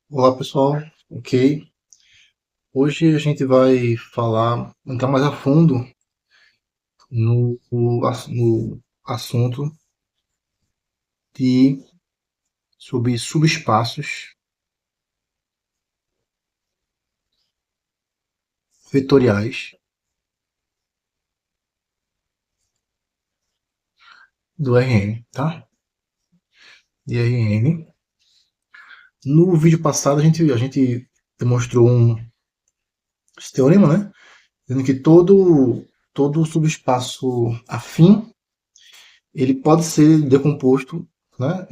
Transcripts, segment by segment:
Olá pessoal, ok? Hoje a gente vai entrar mais a fundo no assunto de, sobre subespaços vetoriais do RN, tá? De RN. No vídeo passado a gente demonstrou esse teorema, né? Dizendo que todo subespaço afim ele pode ser decomposto, né?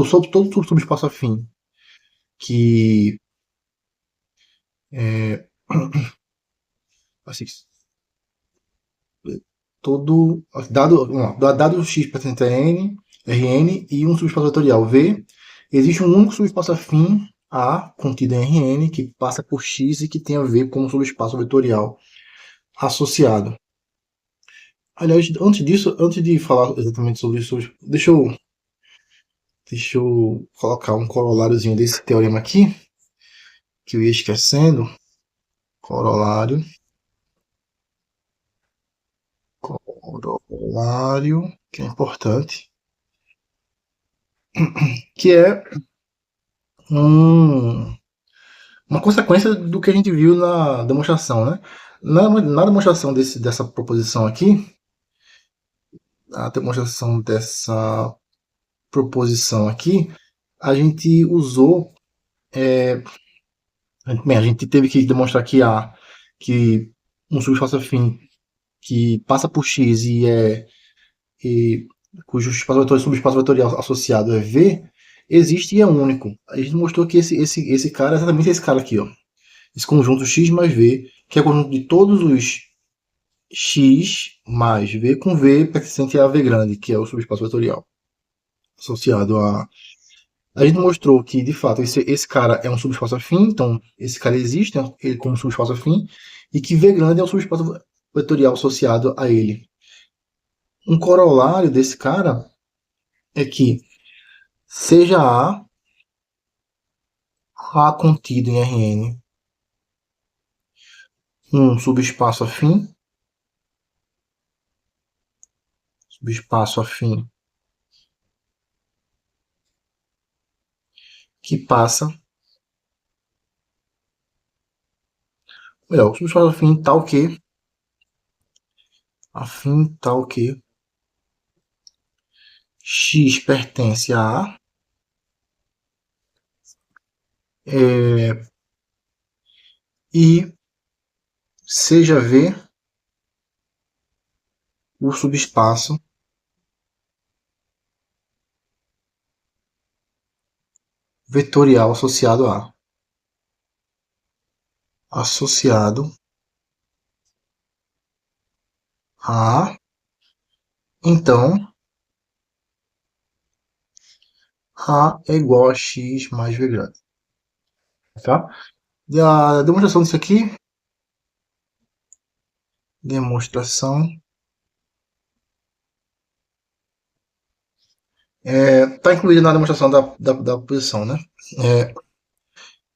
Sobre todo subespaço afim que é, assim, todo dado x pertencente a n, Rn e um subespaço vetorial V, existe um único subespaço afim A contido em Rn que passa por x e que tem a ver com o subespaço vetorial associado. Aliás, antes disso, antes de falar exatamente sobre isso, deixa eu colocar um coroláriozinho desse teorema aqui, que eu ia esquecendo. Corolário, corolário, que é importante, que é um, uma consequência do que a gente viu na demonstração, né? Na demonstração dessa proposição aqui, a demonstração dessa proposição aqui, a gente usou, bem, a gente teve que demonstrar que um subespaço afim que passa por x e cujo subespaço vetorial associado é V, existe e é único. A gente mostrou que esse cara é exatamente esse cara aqui, ó. Esse conjunto x mais v, que é o conjunto de todos os x mais v com v pertencente a v grande, que é o subespaço vetorial associado a. A gente mostrou que, de fato, esse cara é um subespaço afim, então esse cara existe, né, ele como subespaço afim, e que v grande é um subespaço vetorial associado a ele. Um corolário desse cara é que seja A contido em Rn um subespaço afim que passa, melhor, o subespaço afim tal que x pertence a A, e seja V o subespaço vetorial associado a. Associado a, então, A é igual a x mais V grande. Tá? E a demonstração disso aqui, demonstração, está incluída na demonstração da posição, né?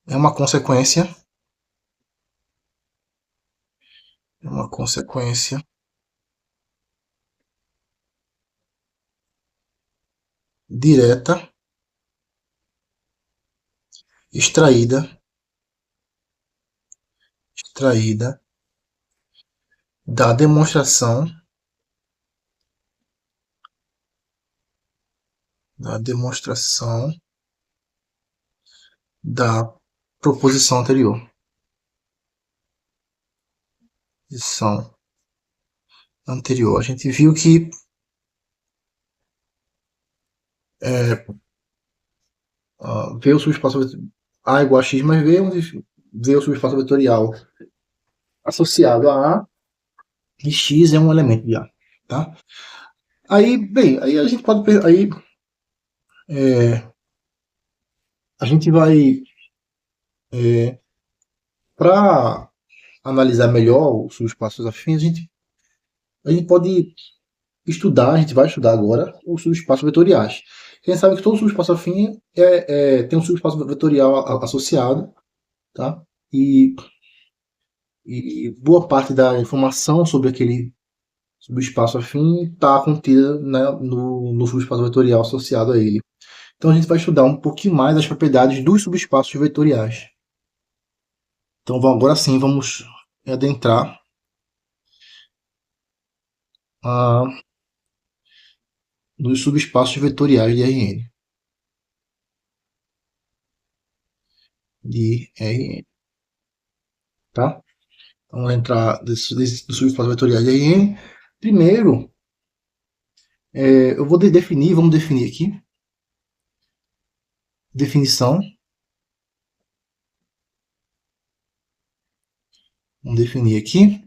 É uma consequência, é uma consequência direta extraída da demonstração da proposição anterior. Proposição anterior. A gente viu que V o subespaço A igual a x mais V, onde V é o subespaço vetorial associado a A e x é um elemento de A. Tá? Aí, bem, aí a gente pode. Aí, a gente vai. Para analisar melhor os subespaços afins, a gente pode estudar, a gente vai estudar agora os subespaços vetoriais. A gente sabe que todo subespaço afim tem um subespaço vetorial associado, tá? E boa parte da informação sobre aquele subespaço afim está contida, né, no subespaço vetorial associado a ele. Então a gente vai estudar um pouquinho mais as propriedades dos subespaços vetoriais. Então agora sim vamos adentrar nos subespaços vetoriais de Rn. De Rn. Tá? Vamos entrar dos subespaços vetoriais de Rn. Primeiro, eu vou definir, vamos definir aqui. Definição. Vamos definir aqui.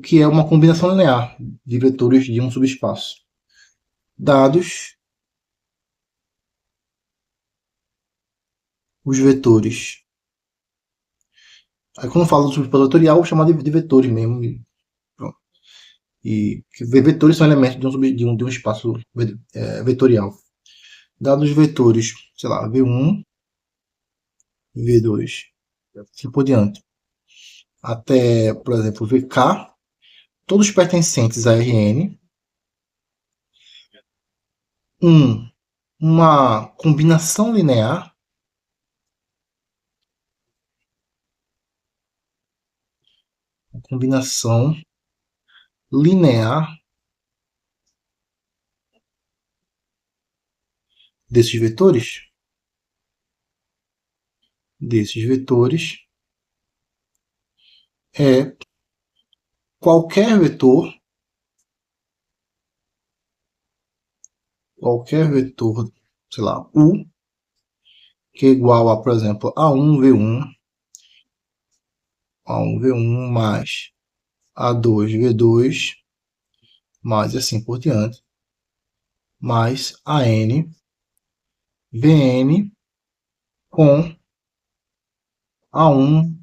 Que é uma combinação linear de vetores de um subespaço. Dados os vetores. Aí quando eu falo do subespaço vetorial, eu vou chamar de vetores mesmo. E vetores são elementos de um espaço vetorial. Dados os vetores, sei lá, V1, V2, assim por diante. Até, por exemplo, VK, todos pertencentes a Rn. Uma combinação linear desses vetores é qualquer vetor, sei lá, U, que é igual a, por exemplo, A1V1 mais A2V2, mais assim por diante, mais AN, VN com A1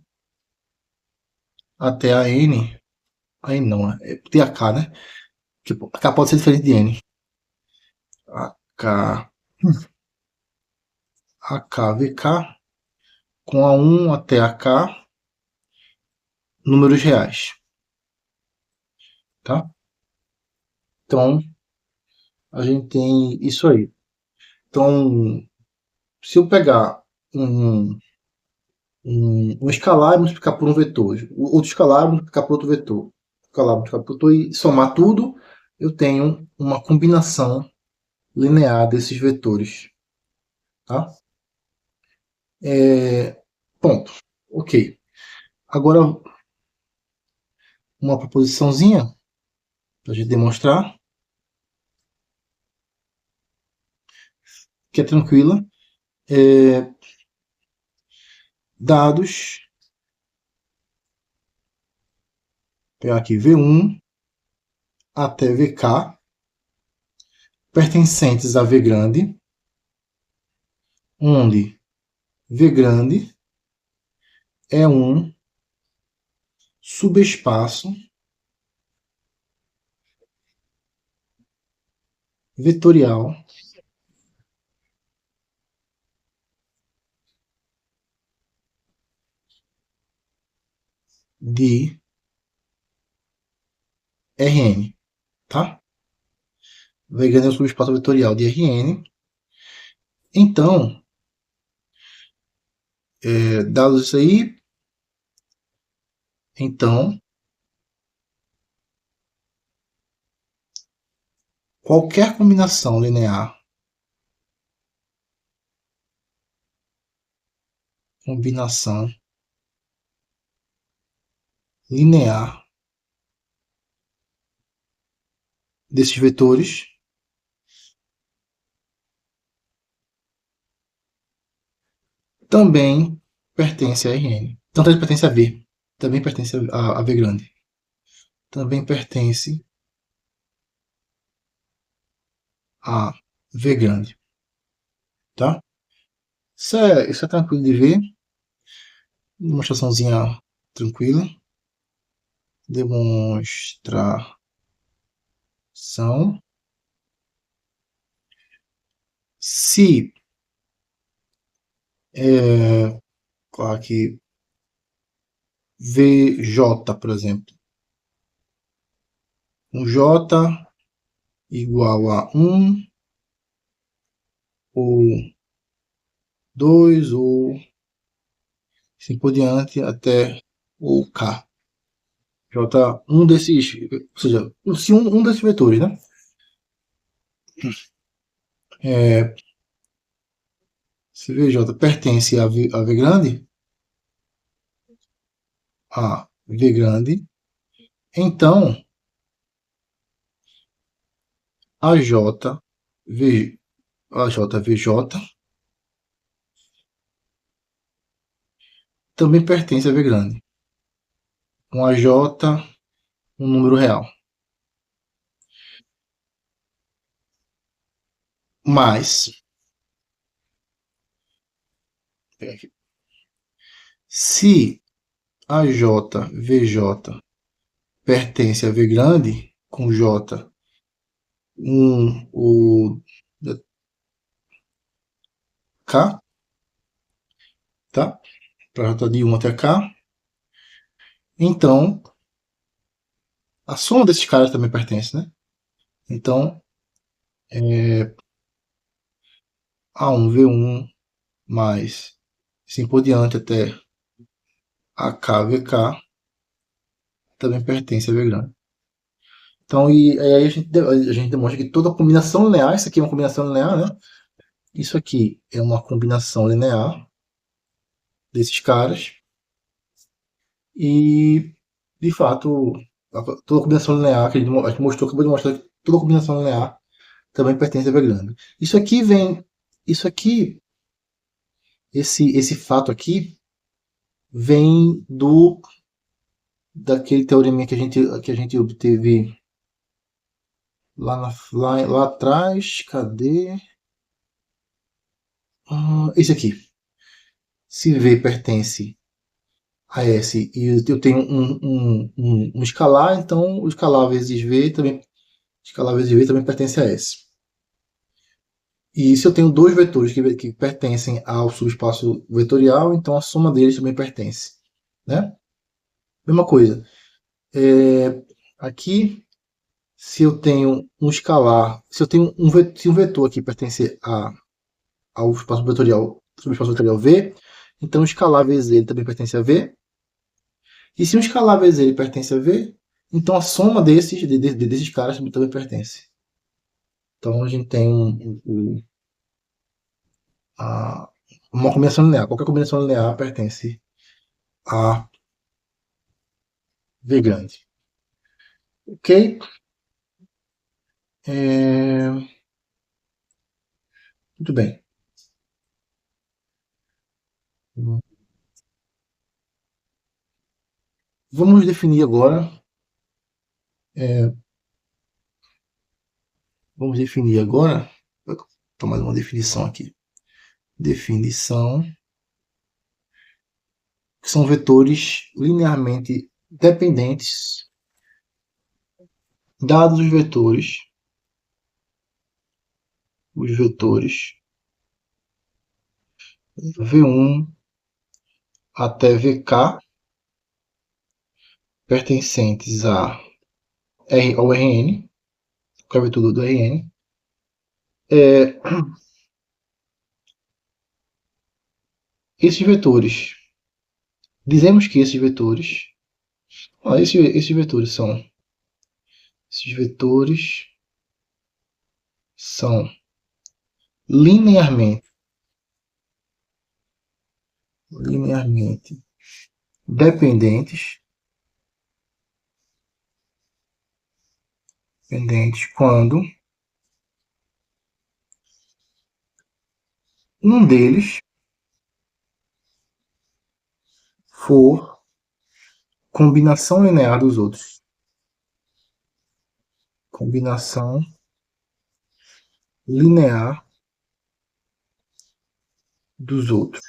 até AN, aí não, tem AK, né? Tipo, AK pode ser diferente de N. AK, AKVK com A1 até AK, números reais, tá? Então, a gente tem isso aí. Então, se eu pegar um escalar e multiplicar por um vetor, outro escalar e multiplicar por outro vetor, escalar, multiplicar por outro e somar tudo, eu tenho uma combinação linear desses vetores. Tá? Ponto. Ok. Agora, uma proposiçãozinha para a gente demonstrar, que é tranquila. Dados, pegar aqui V1 até VK, pertencentes a V grande, onde V grande é um subespaço vetorial de Rn, tá? V grande é um subespaço vetorial de Rn. Então, dados isso aí, então, qualquer combinação linear desses vetores também pertence a Rn. Então, ele pertence a V. Também pertence a V grande. Também pertence a V grande. Tá? Isso é tranquilo de ver. Demonstraçãozinha tranquila. Demonstração Se, aqui, VJ, por exemplo, um J igual a 1 ou 2 ou assim por diante até o K. J, um desses, ou seja, se um desses vetores, né? Se VJ pertence a V grande, a V grande, então a J, V, a J, VJ também pertence a V grande, com a J um número real. Mas, se a J, VJ pertence a V grande, com J o K, tá? Para J de 1 até K. Então, a soma desses caras também pertence, né? Então, A1, V1, mais assim por diante até AK, VK, também pertence a V grande. Então, e aí a gente demonstra que toda combinação linear, isso aqui é uma combinação linear, né? Isso aqui é uma combinação linear desses caras. E, de fato, toda combinação linear que a gente mostrou, acabou de mostrar que toda combinação linear também pertence a V grande. Isso aqui vem, isso aqui, esse fato aqui vem daquele teorema que a gente obteve lá atrás. Cadê? Esse aqui. Se V pertence a S e eu tenho um escalar, então o escalar vezes V também pertence a S. E se eu tenho dois vetores que pertencem ao subespaço vetorial, então a soma deles também pertence. Né? Mesma coisa. Aqui, se eu tenho um escalar, se eu tenho se um vetor aqui pertence ao espaço vetorial, subespaço vetorial V, então o escalar vezes ele também pertence a V. E se um escalar vezes ele pertence a V, então a soma desses caras também pertence. Então a gente tem uma combinação linear. Qualquer combinação linear pertence a V grande. Ok? Muito bem. Vamos definir agora. é, Vamos definir agora. Vou tomar uma definição aqui. Definição, que são vetores linearmente dependentes, dados os vetores V1 até VK pertencentes ao Rn, qualquer vetor do Rn, é, esses vetores, dizemos que esses vetores são linearmente dependentes, quando um deles for combinação linear dos outros. Combinação linear dos outros.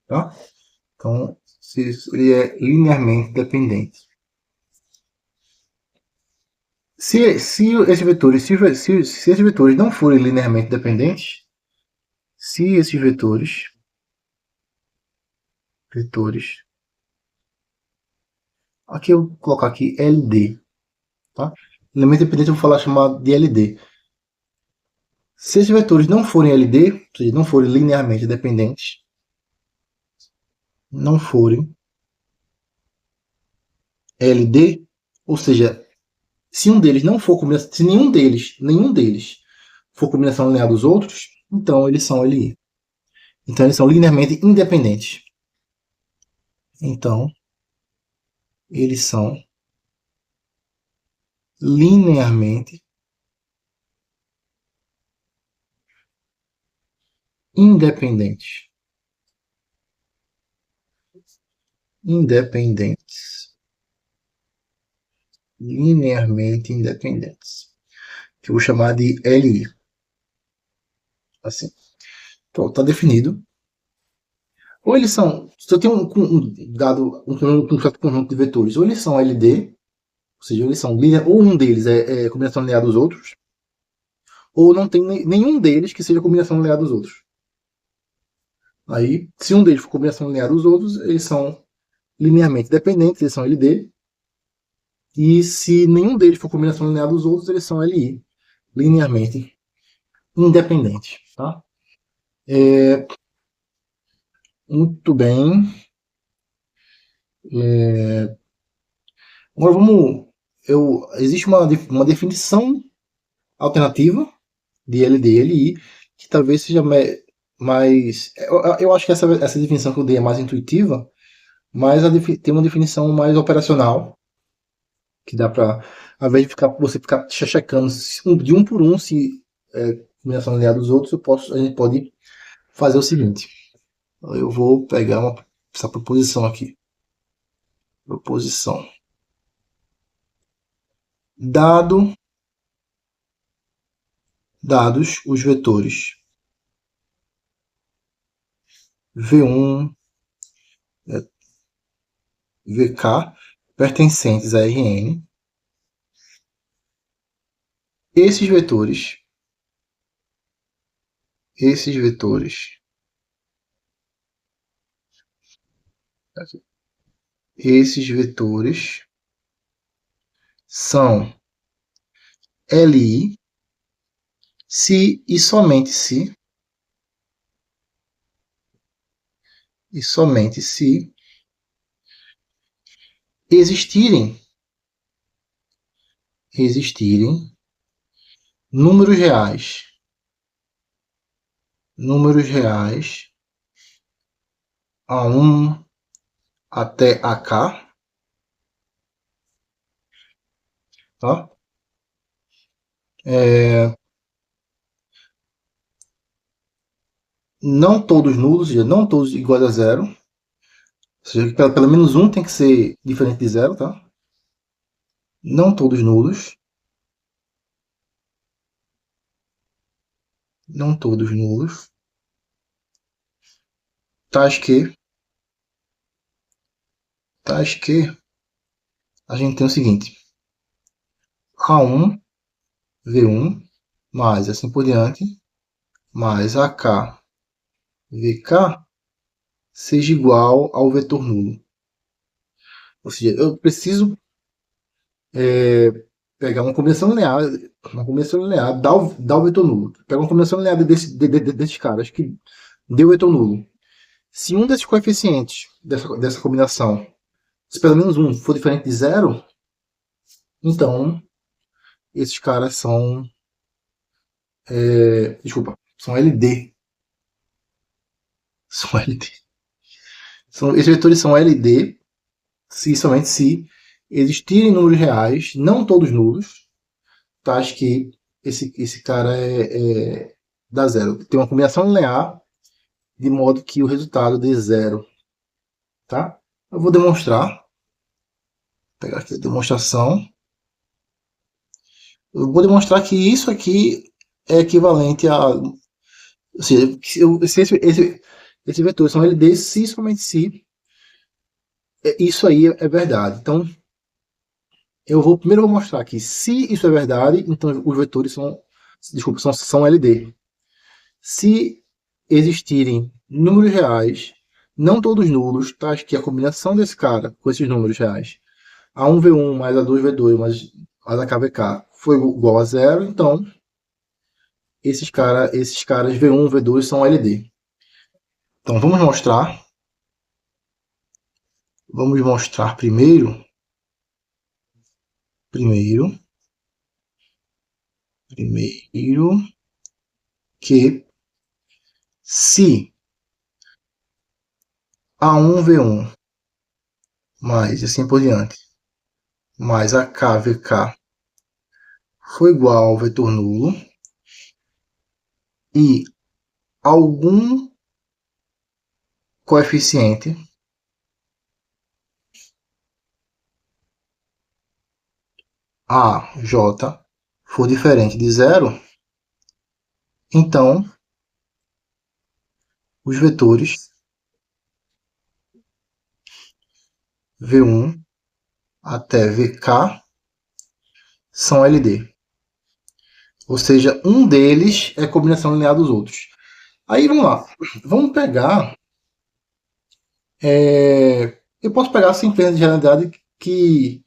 Tá? Então, se ele é linearmente dependente. se esses vetores não forem linearmente dependentes, se esses vetores, aqui eu vou colocar aqui LD, tá? Elemento dependente eu vou falar chamado de LD. Se esses vetores não forem LD, ou seja, não forem linearmente dependentes, não forem LD, ou seja, se um deles não for combinação, se nenhum deles for combinação linear dos outros, então eles são LI. Então eles são linearmente independentes. Então eles são linearmente independentes. Independentes. Linearmente independentes. Que eu vou chamar de LI. Assim. Então, está definido. Ou eles são. Se eu tenho um dado, um certo conjunto de vetores, ou eles são LD, ou seja, eles são linear, ou um deles é combinação linear dos outros, ou não tem nenhum deles que seja combinação linear dos outros. Aí, se um deles for combinação linear dos outros, eles são linearmente dependentes, eles são LD. E se nenhum deles for combinação linear dos outros, eles são LI, linearmente independentes. Tá? Muito bem. Agora vamos. Existe uma definição alternativa de LD e LI que talvez seja mais. Eu acho que essa definição que eu dei é mais intuitiva, mas tem uma definição mais operacional que dá para, ao invés de você ficar checando de um por um se combinação linear dos outros, a gente pode fazer o seguinte. Eu vou pegar essa proposição aqui. Proposição. Dados os vetores V1, VK pertencentes a Rn, esses vetores são Li se e somente se existirem números reais A1 até AK, tá? Não todos nulos, ou seja, não todos iguais a zero. Ou seja, pelo menos um tem que ser diferente de zero, tá? Não todos nulos. Não todos nulos. Tais que a gente tem o seguinte: A1, V1, mais assim por diante, mais AK, VK, seja igual ao vetor nulo. Ou seja, eu preciso pegar uma combinação linear, dá o vetor nulo. Pega uma combinação linear desses caras que deu o vetor nulo. Se um desses coeficientes dessa combinação, se pelo menos um for diferente de zero, então esses caras são são LD. São LD. Esses vetores são LD se somente se existirem números reais, não todos nulos, tais que esse cara dá zero. Tem uma combinação linear de modo que o resultado dê zero. Tá? Eu vou demonstrar. Vou pegar aqui a demonstração. Eu vou demonstrar que isso aqui é equivalente a. Ou seja, se esses vetores são LD, se somente se isso aí é verdade. Então, Primeiro eu vou mostrar que se isso é verdade, então os vetores são LD. Se existirem números reais, não todos nulos, tá? Acho que a combinação desse cara com esses números reais, A1V1 mais A2V2 mais AKVK foi igual a zero, então esses caras V1, V2 são LD. Então vamos mostrar primeiro que se A1V1 mais assim por diante, mais AKVK foi igual ao vetor nulo e algum coeficiente AJ for diferente de zero, então os vetores V1 até VK são LD. Ou seja, um deles é combinação linear dos outros. Aí vamos lá. Vamos pegar. Eu posso pegar sem perda de generalidade que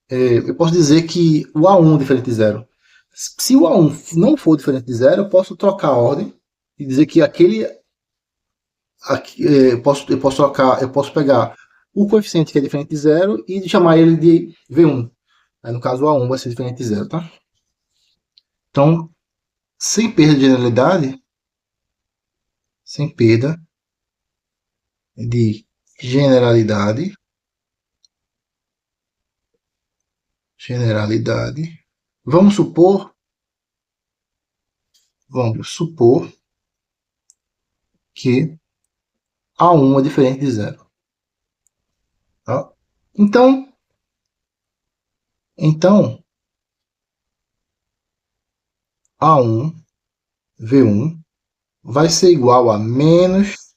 eu posso dizer que o A1 é diferente de zero. Se o A1 não for diferente de zero, eu posso trocar a ordem e dizer que eu posso pegar o coeficiente que é diferente de zero e chamar ele de V1. Aí, no caso, o A1 vai ser diferente de zero, tá? Então, sem perda de generalidade, sem perda de generalidade, generalidade, vamos supor que A1 é diferente de zero. Tá? Então A1 V1 vai ser igual a menos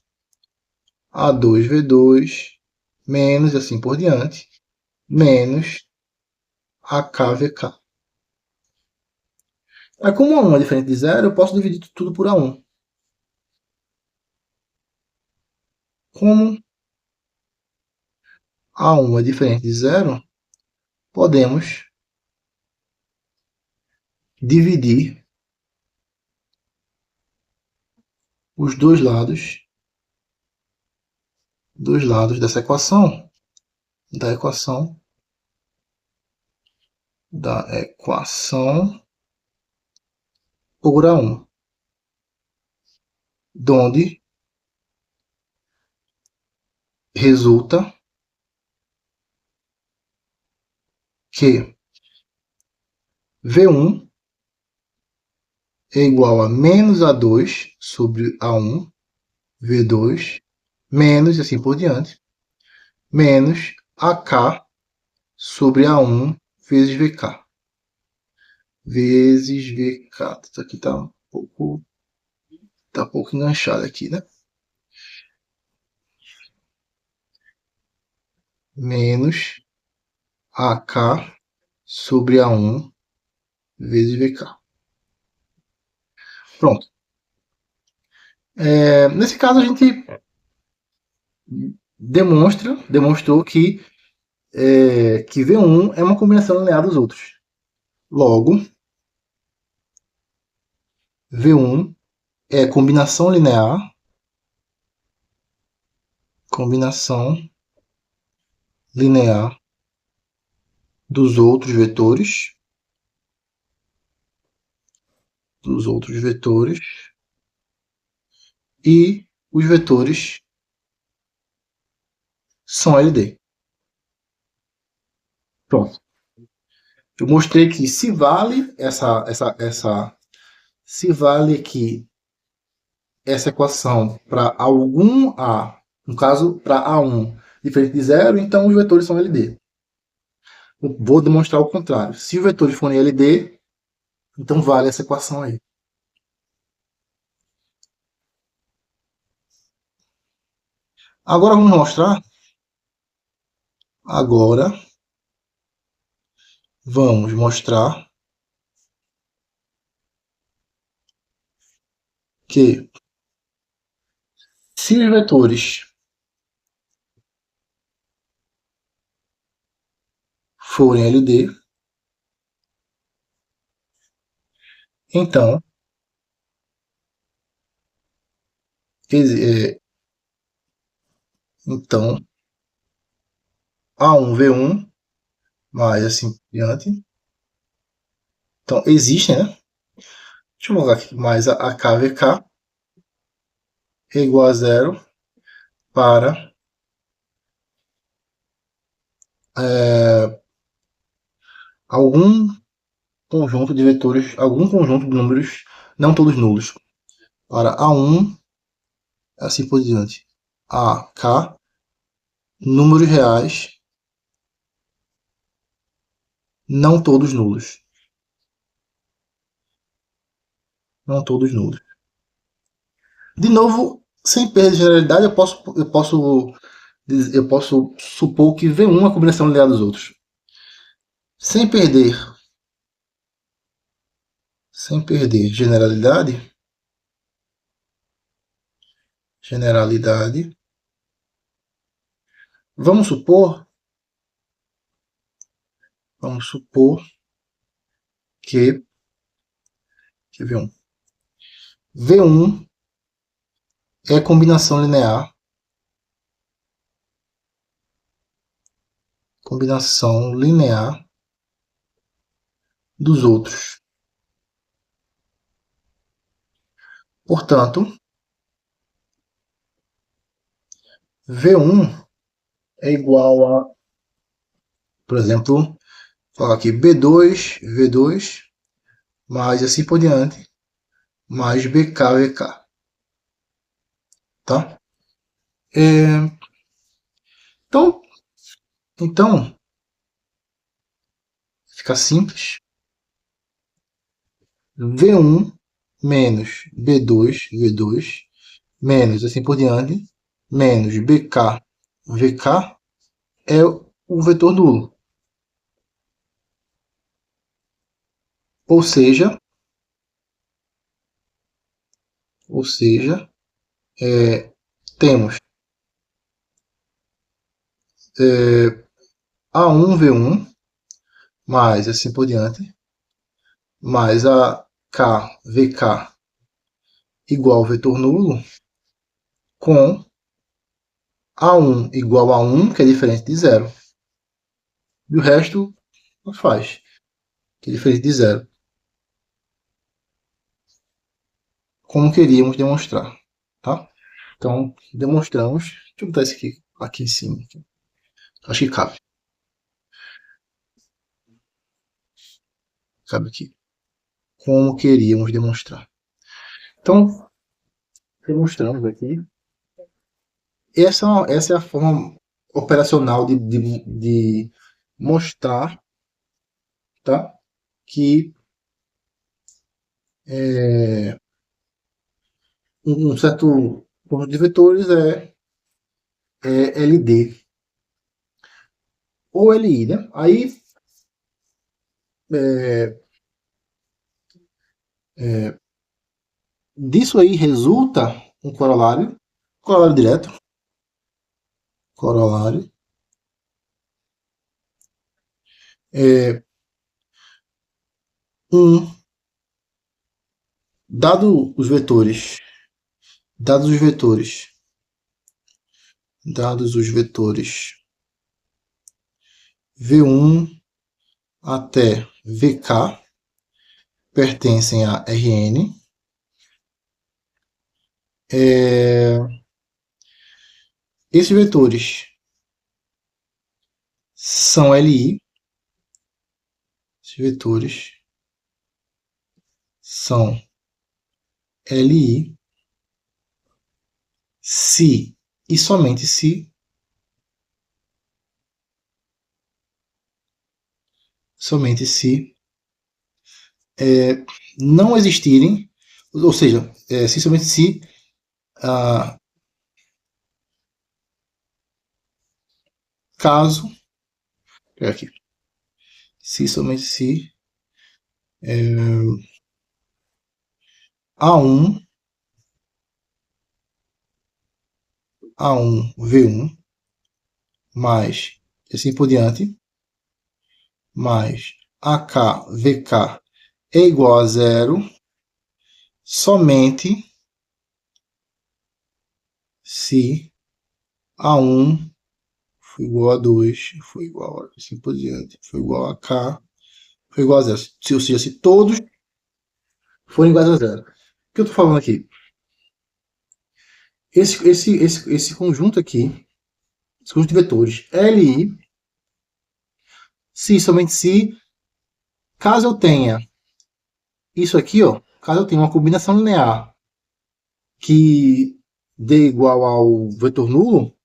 A2V2 menos assim por diante, menos AKVK. Aí, como A1 é diferente de zero, eu posso dividir tudo por A1. Como A1 é diferente de zero, podemos dividir os dois lados dessa da equação, da equação por A1, donde resulta que V1 é igual a menos A2 sobre A1, V2, menos e assim por diante, menos AK sobre A1 vezes VK. Vezes VK. Isso aqui está um pouco enganchado aqui, né? Menos AK sobre A1 vezes VK. Pronto. Nesse caso, a gente demonstrou que V1 é uma combinação linear dos outros. Logo, V1 é combinação linear dos outros vetores, e os vetores são LD. Pronto. Eu mostrei que se vale se vale que essa equação para algum A, no caso para A1 diferente de zero, então os vetores são LD. Vou demonstrar o contrário. Se os vetores forem LD, então vale essa equação aí. Agora vamos mostrar que se os vetores forem LD, então, então A1V1 mais assim por diante. Então, existe, né? Deixa eu colocar aqui, mais a KVK é igual a zero para algum conjunto de vetores, algum conjunto de números, não todos nulos, para A1, assim por diante. A, K, números reais, não todos nulos. Não todos nulos. De novo, sem perda de generalidade, eu posso supor que V1 é a combinação linear dos outros. Sem perder, sem perder generalidade, vamos supor, vamos supor que V1 é combinação linear dos outros. Portanto, V1 é igual a, por exemplo, falar aqui B2, V2, mais assim por diante, mais BK, VK, tá? É, então, então, fica simples. V1 menos B2, V2, menos assim por diante, menos BK, VK é o vetor nulo. Ou seja, ou seja, temos A1, V1, mais assim por diante, mais a K, VK igual ao vetor nulo, com A1 igual a 1, que é diferente de zero. E o resto não faz, que é diferente de zero. Como queríamos demonstrar, tá? Então, demonstramos. Deixa eu botar isso aqui em cima. Acho que cabe. Cabe aqui. Como queríamos demonstrar. Então, demonstramos aqui. Essa é a forma operacional de mostrar, tá? Que um certo conjunto de vetores é LD ou LI, né? Aí, é, disso aí resulta um corolário direto, corolário, é, um, dado os vetores, dados os vetores, dados os vetores V1 até VK pertencem a Rn, esses vetores são Li, esses vetores são Li, se e somente se somente se não existirem, ou seja, se somente se ah, caso aqui, se somente se A1, A1 V1 mais assim por diante, mais AK VK é igual a zero somente se A1 foi igual a 2, foi igual a assim por diante, foi igual a K, foi igual a zero. Ou seja, se todos forem iguais a zero. O que eu estou falando aqui? Esse conjunto aqui, esse conjunto de vetores LI, se somente se, caso eu tenha isso aqui, ó, caso eu tenha uma combinação linear que dê igual ao vetor nulo,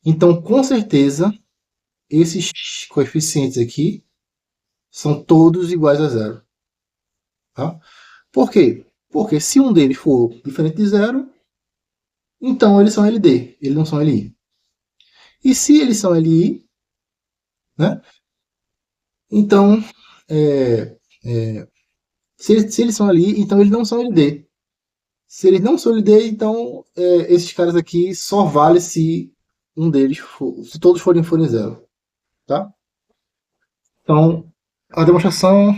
então com certeza esses coeficientes aqui são todos iguais a zero. Tá? Por quê? Porque se um deles for diferente de zero, então eles são LD, eles não são LI. E se eles são LI, né? Então, é, é, se eles são LI, então eles não são LD. Se eles não são LD, então esses caras aqui só vale se um deles for, se todos forem zero, tá? Então, a demonstração,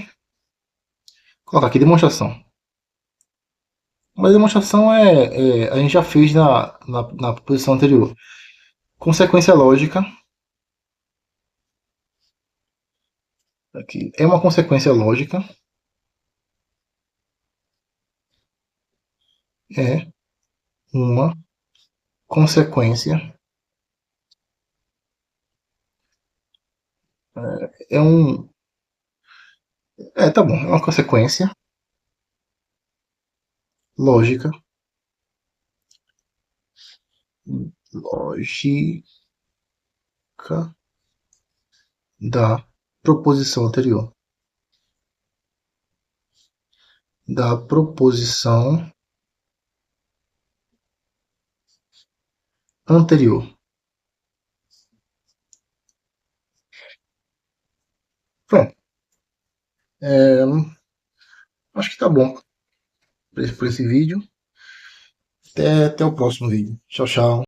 colocar aqui demonstração. Mas a demonstração a gente já fez na posição anterior. Consequência lógica aqui é uma consequência lógica, é uma consequência, é um, tá bom, é uma consequência lógica, lógica da proposição anterior, da proposição anterior. Pronto, é, acho que tá bom por esse vídeo. Até o próximo vídeo. Tchau, tchau.